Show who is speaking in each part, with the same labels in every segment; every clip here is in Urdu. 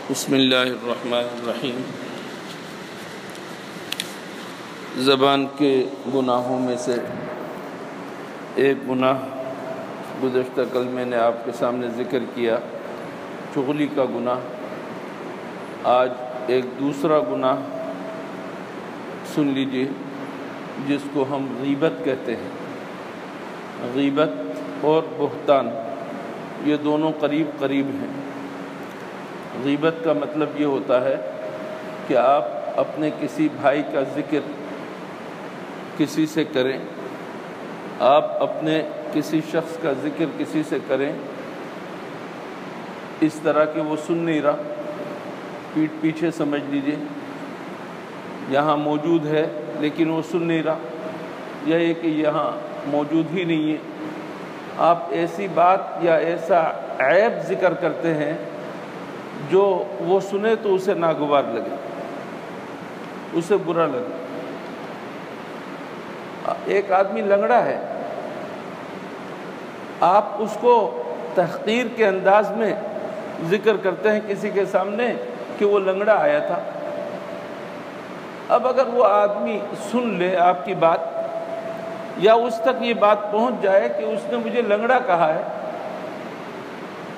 Speaker 1: بسم اللہ الرحمن الرحیم۔ زبان کے گناہوں میں سے ایک گناہ گزشتہ کل میں نے آپ کے سامنے ذکر کیا، چغلی کا گناہ۔ آج ایک دوسرا گناہ سن لیجیے جس کو ہم غیبت کہتے ہیں۔ غیبت اور بہتان یہ دونوں قریب قریب ہیں۔ غیبت کا مطلب یہ ہوتا ہے کہ آپ اپنے کسی بھائی کا ذکر کسی سے کریں، آپ اپنے کسی شخص کا ذکر کسی سے کریں اس طرح کہ وہ سن نہیں رہا، پیٹھ پیچھے سمجھ لیجیے یہاں موجود ہے لیکن وہ سن نہیں رہا، یا یہ کہ یہاں موجود ہی نہیں ہے۔ آپ ایسی بات یا ایسا عیب ذکر کرتے ہیں جو وہ سنے تو اسے ناگوار لگے، اسے برا لگے۔ ایک آدمی لنگڑا ہے، آپ اس کو تحقیر کے انداز میں ذکر کرتے ہیں کسی کے سامنے کہ وہ لنگڑا آیا تھا۔ اب اگر وہ آدمی سن لے آپ کی بات یا اس تک یہ بات پہنچ جائے کہ اس نے مجھے لنگڑا کہا ہے،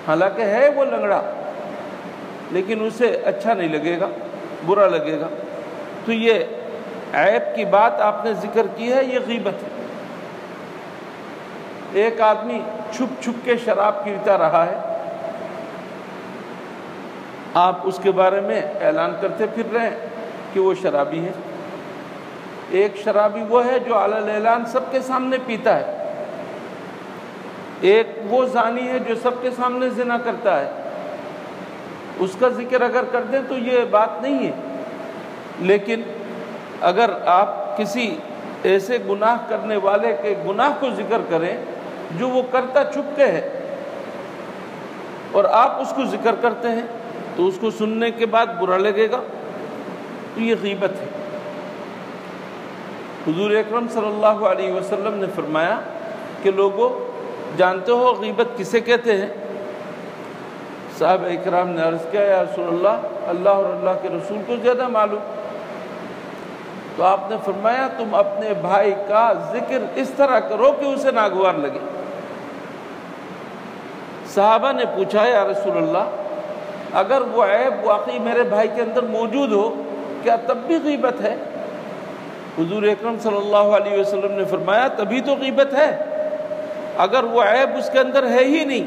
Speaker 1: حالانکہ ہے وہ لنگڑا، لیکن اسے اچھا نہیں لگے گا، برا لگے گا، تو یہ عیب کی بات آپ نے ذکر کی ہے، یہ غیبت ہے۔ ایک آدمی چھپ چھپ کے شراب پیتا رہا ہے، آپ اس کے بارے میں اعلان کرتے پھر رہے ہیں کہ وہ شرابی ہے۔ ایک شرابی وہ ہے جو علی الاعلان سب کے سامنے پیتا ہے، ایک وہ زانی ہے جو سب کے سامنے زنا کرتا ہے۔ اس کا ذکر اگر کر دیں تو یہ بات نہیں ہے، لیکن اگر آپ کسی ایسے گناہ کرنے والے کے گناہ کو ذکر کریں جو وہ کرتا چھپ کے ہے اور آپ اس کو ذکر کرتے ہیں تو اس کو سننے کے بعد برا لگے گا، تو یہ غیبت ہے۔ حضور اکرم صلی اللہ علیہ وسلم نے فرمایا کہ لوگوں جانتے ہو غیبت کسے کہتے ہیں؟ صحابہ اکرام نے عرض کیا یا رسول اللہ، اللہ اور اللہ کے رسول کو زیادہ معلوم۔ تو آپ نے فرمایا تم اپنے بھائی کا ذکر اس طرح کرو کہ اسے ناگوار لگے۔ صحابہ نے پوچھا یا رسول اللہ اگر وہ عیب واقعی میرے بھائی کے اندر موجود ہو کیا تب بھی غیبت ہے؟ حضور اکرم صلی اللہ علیہ وسلم نے فرمایا تبھی تو غیبت ہے۔ اگر وہ عیب اس کے اندر ہے ہی نہیں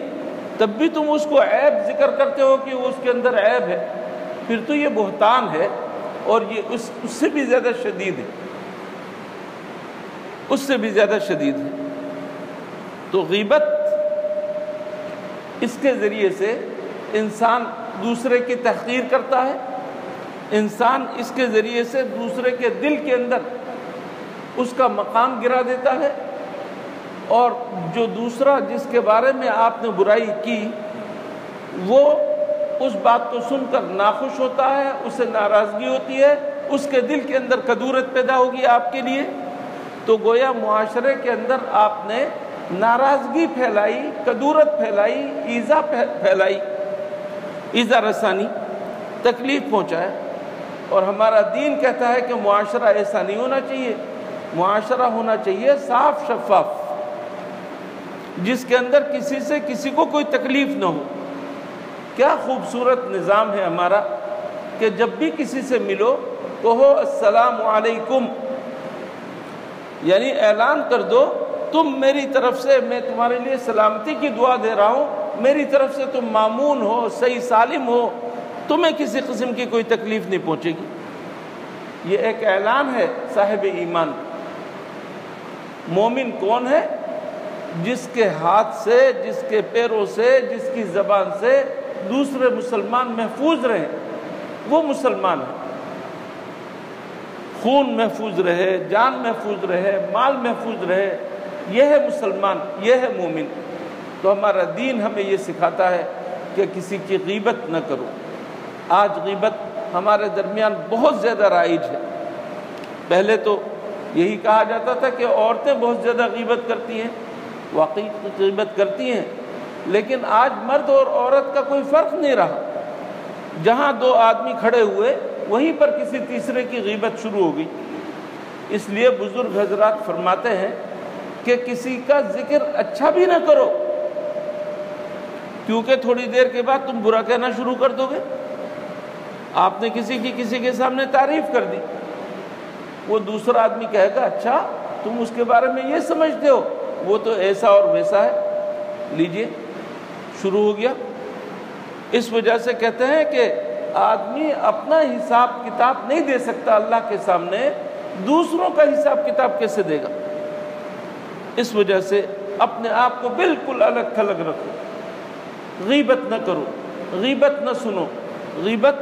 Speaker 1: تب بھی تم اس کو عیب ذکر کرتے ہو کہ اس کے اندر عیب ہے، پھر تو یہ بہتان ہے، اور یہ اس سے بھی زیادہ شدید ہے، اس سے بھی زیادہ شدید ہے۔ تو غیبت اس کے ذریعے سے انسان دوسرے کی تحقیر کرتا ہے، انسان اس کے ذریعے سے دوسرے کے دل کے اندر اس کا مقام گرا دیتا ہے، اور جو دوسرا جس کے بارے میں آپ نے برائی کی وہ اس بات کو سن کر ناخوش ہوتا ہے، اسے ناراضگی ہوتی ہے، اس کے دل کے اندر کدورت پیدا ہوگی آپ کے لیے، تو گویا معاشرے کے اندر آپ نے ناراضگی پھیلائی، کدورت پھیلائی، ایذا پھیلائی، ایذا رسانی، تکلیف پہنچایا۔ اور ہمارا دین کہتا ہے کہ معاشرہ ایسا نہیں ہونا چاہیے، معاشرہ ہونا چاہیے صاف شفاف، جس کے اندر کسی سے کسی کو کوئی تکلیف نہ ہو۔ کیا خوبصورت نظام ہے ہمارا کہ جب بھی کسی سے ملو کہو السلام علیکم، یعنی اعلان کر دو تم میری طرف سے، میں تمہارے لیے سلامتی کی دعا دے رہا ہوں، میری طرف سے تم مامون ہو، صحیح سالم ہو، تمہیں کسی قسم کی کوئی تکلیف نہیں پہنچے گی۔ یہ ایک اعلان ہے صاحب ایمان۔ مومن کون ہے؟ جس کے ہاتھ سے، جس کے پیروں سے، جس کی زبان سے دوسرے مسلمان محفوظ رہیں، وہ مسلمان ہے۔ خون محفوظ رہے، جان محفوظ رہے، مال محفوظ رہے، یہ ہے مسلمان، یہ ہے مومن۔ تو ہمارا دین ہمیں یہ سکھاتا ہے کہ کسی کی غیبت نہ کرو۔ آج غیبت ہمارے درمیان بہت زیادہ رائج ہے۔ پہلے تو یہی کہا جاتا تھا کہ عورتیں بہت زیادہ غیبت کرتی ہیں، واقعی غیبت کرتی ہیں، لیکن آج مرد اور عورت کا کوئی فرق نہیں رہا۔ جہاں دو آدمی کھڑے ہوئے وہیں پر کسی تیسرے کی غیبت شروع ہو گئی۔ اس لیے بزرگ حضرات فرماتے ہیں کہ کسی کا ذکر اچھا بھی نہ کرو، کیونکہ تھوڑی دیر کے بعد تم برا کہنا شروع کر دو گے۔ آپ نے کسی کے سامنے تعریف کر دی، وہ دوسرا آدمی کہے گا اچھا تم اس کے بارے میں یہ سمجھتے ہو، وہ تو ایسا اور ویسا ہے، لیجئے شروع ہو گیا۔ اس وجہ سے کہتے ہیں کہ آدمی اپنا حساب کتاب نہیں دے سکتا اللہ کے سامنے، دوسروں کا حساب کتاب کیسے دے گا؟ اس وجہ سے اپنے آپ کو بالکل الگ تھلگ رکھو، غیبت نہ کرو، غیبت نہ سنو، غیبت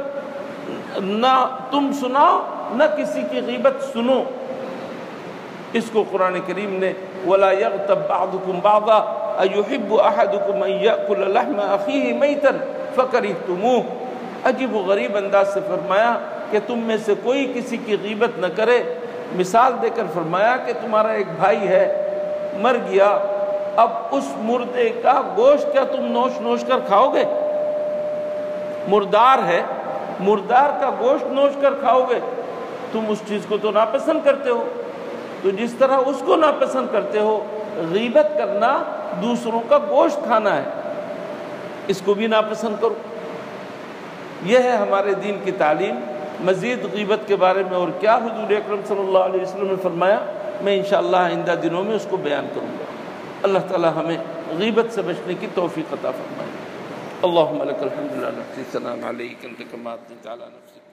Speaker 1: نہ تم سناؤ، نہ کسی کی غیبت سنو۔ اس کو قرآن کریم نے وَلَا يَغْتَبْ بَعْضُكُمْ بَعْضًا أَيُحِبُّ أَحَدُكُمْ أَن يَأْكُلَ لَحْمَ أَخِيهِ مَيْتًا فَكَرِهْتُمُوهُ، عجیب و غریب انداز سے فرمایا کہ تم میں سے کوئی کسی کی غیبت نہ کرے۔ مثال دے کر فرمایا کہ تمہارا ایک بھائی ہے، مر گیا، اب اس مردے کا گوشت کیا تم نوش نوش کر کھاؤ گے؟ مردار ہے، مردار کا گوشت نوش کر کھاؤ گے؟ تم اس چیز کو تو ناپسند کرتے ہو۔ تو جس طرح اس کو ناپسند کرتے ہو، غیبت کرنا دوسروں کا گوشت کھانا ہے، اس کو بھی ناپسند کرو۔ یہ ہے ہمارے دین کی تعلیم۔ مزید غیبت کے بارے میں اور کیا حضور اکرم صلی اللہ علیہ وسلم نے فرمایا، میں انشاءاللہ آئندہ دنوں میں اس کو بیان کروں گا۔ اللہ تعالی ہمیں غیبت سے بچنے کی توفیق عطا فرمائے۔ اللہم لک الحمد لا نحصی ثناء علیک انت کما اثنیت علی نفسک